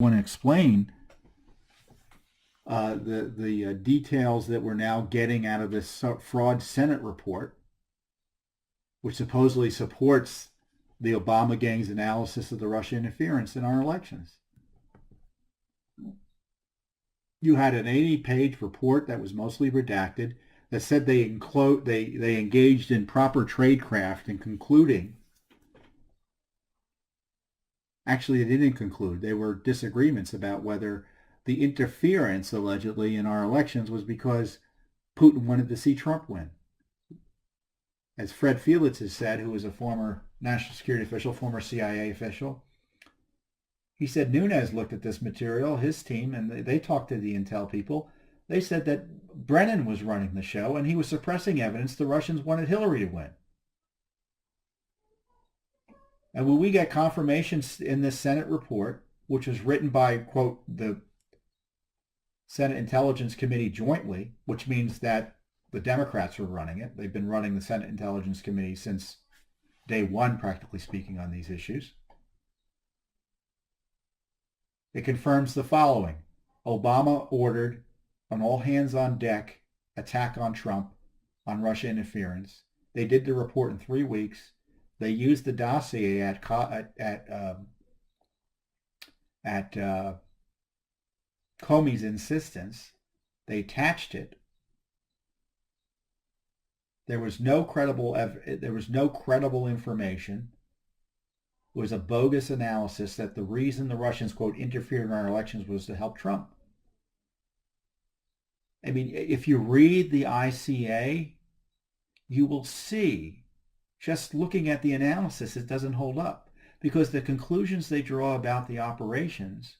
want to explain the details that we're now getting out of this fraud Senate report, which supposedly supports the Obama gang's analysis of the Russian interference in our elections. You had an 80-page report that was mostly redacted that said they engaged in proper tradecraft in concluding. Actually, they didn't conclude. There were disagreements about whether the interference, allegedly, in our elections was because Putin wanted to see Trump win. As Fred Felix has said, who was a former national security official, former CIA official, he said Nunes looked at this material, his team, and they talked to the intel people. They said that Brennan was running the show and he was suppressing evidence the Russians wanted Hillary to win. And when we get confirmation in this Senate report, which was written by, quote, the Senate Intelligence Committee jointly, which means that the Democrats were running it. They've been running the Senate Intelligence Committee since day one, practically speaking, on these issues. It confirms the following. Obama ordered an all-hands-on-deck attack on Trump on Russia interference. They did the report in 3 weeks. They used the dossier at Comey's insistence. They attached it. There was no credible information. It was a bogus analysis that the reason the Russians, quote, interfered in our elections was to help Trump. I mean, if you read the ICA, you will see, just looking at the analysis, it doesn't hold up, because the conclusions they draw about the operations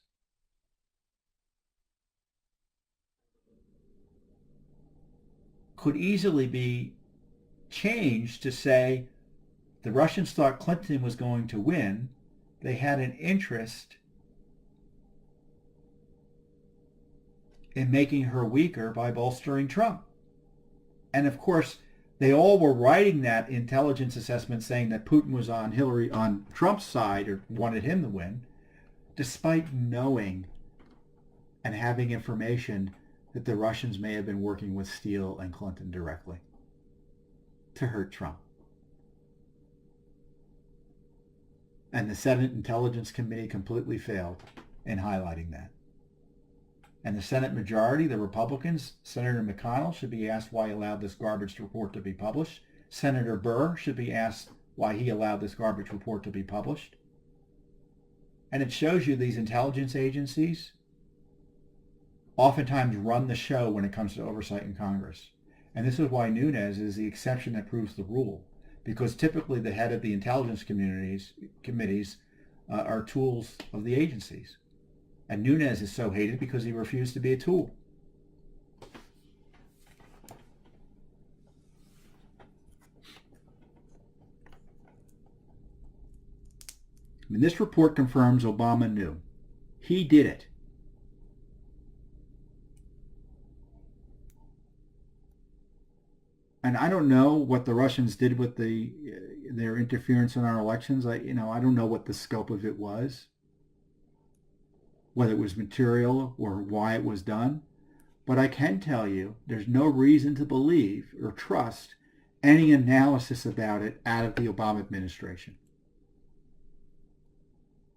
could easily be changed to say the Russians thought Clinton was going to win. They had an interest in making her weaker by bolstering Trump. And of course, they all were writing that intelligence assessment saying that Putin was on Trump's side, or wanted him to win, despite knowing and having information that the Russians may have been working with Steele and Clinton directly to hurt Trump. And the Senate Intelligence Committee completely failed in highlighting that. And the Senate majority, the Republicans, Senator McConnell should be asked why he allowed this garbage report to be published. Senator Burr should be asked why he allowed this garbage report to be published. And it shows you these intelligence agencies oftentimes run the show when it comes to oversight in Congress. And this is why Nunes is the exception that proves the rule, because typically the head of the intelligence committees are tools of the agencies. And Nunes is so hated because he refused to be a tool. I mean, this report confirms Obama knew. He did it. And I don't know what the Russians did with their interference in our elections. I don't know what the scope of it was, whether it was material or why it was done. But I can tell you there's no reason to believe or trust any analysis about it out of the Obama administration.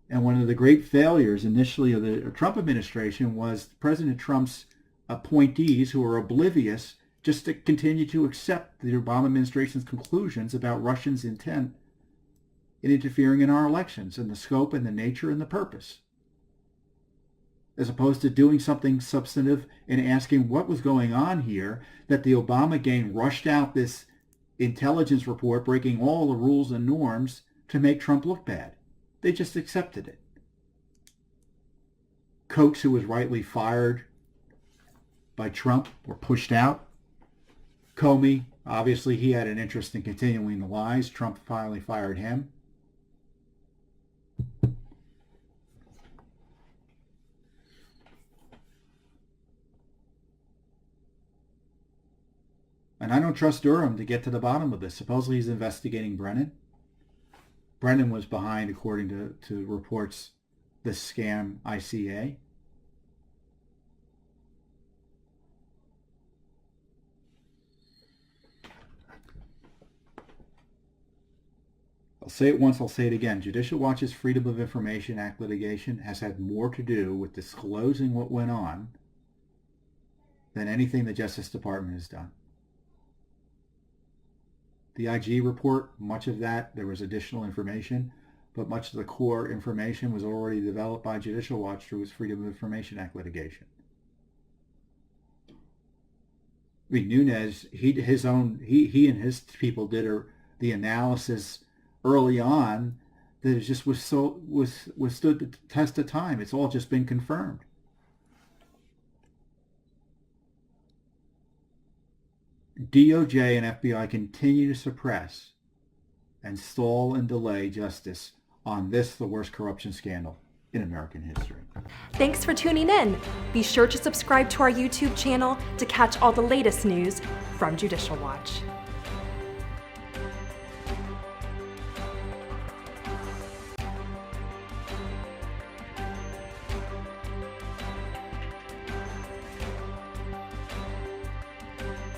And one of the great failures initially of the Trump administration was President Trump's appointees who were oblivious just to continue to accept the Obama administration's conclusions about Russians' intent in interfering in our elections and the scope and the nature and the purpose, as opposed to doing something substantive and asking what was going on here, that the Obama gang rushed out this intelligence report breaking all the rules and norms to make Trump look bad. They just accepted it. Coates, who was rightly fired by Trump, were pushed out. Comey, obviously he had an interest in continuing the lies. Trump finally fired him. And I don't trust Durham to get to the bottom of this. Supposedly he's investigating Brennan. Brennan was behind, according to reports the scam ICA. I'll say it once, I'll say it again. Judicial Watch's Freedom of Information Act litigation has had more to do with disclosing what went on than anything the Justice Department has done. The IG report, much of that, there was additional information, but much of the core information was already developed by Judicial Watch through its Freedom of Information Act litigation. I mean, Nunes, he and his people did the analysis early on that it just withstood the test of time. It's all just been confirmed. DOJ and FBI continue to suppress and stall and delay justice on this, the worst corruption scandal in American history. Thanks for tuning in. Be sure to subscribe to our YouTube channel to catch all the latest news from Judicial Watch.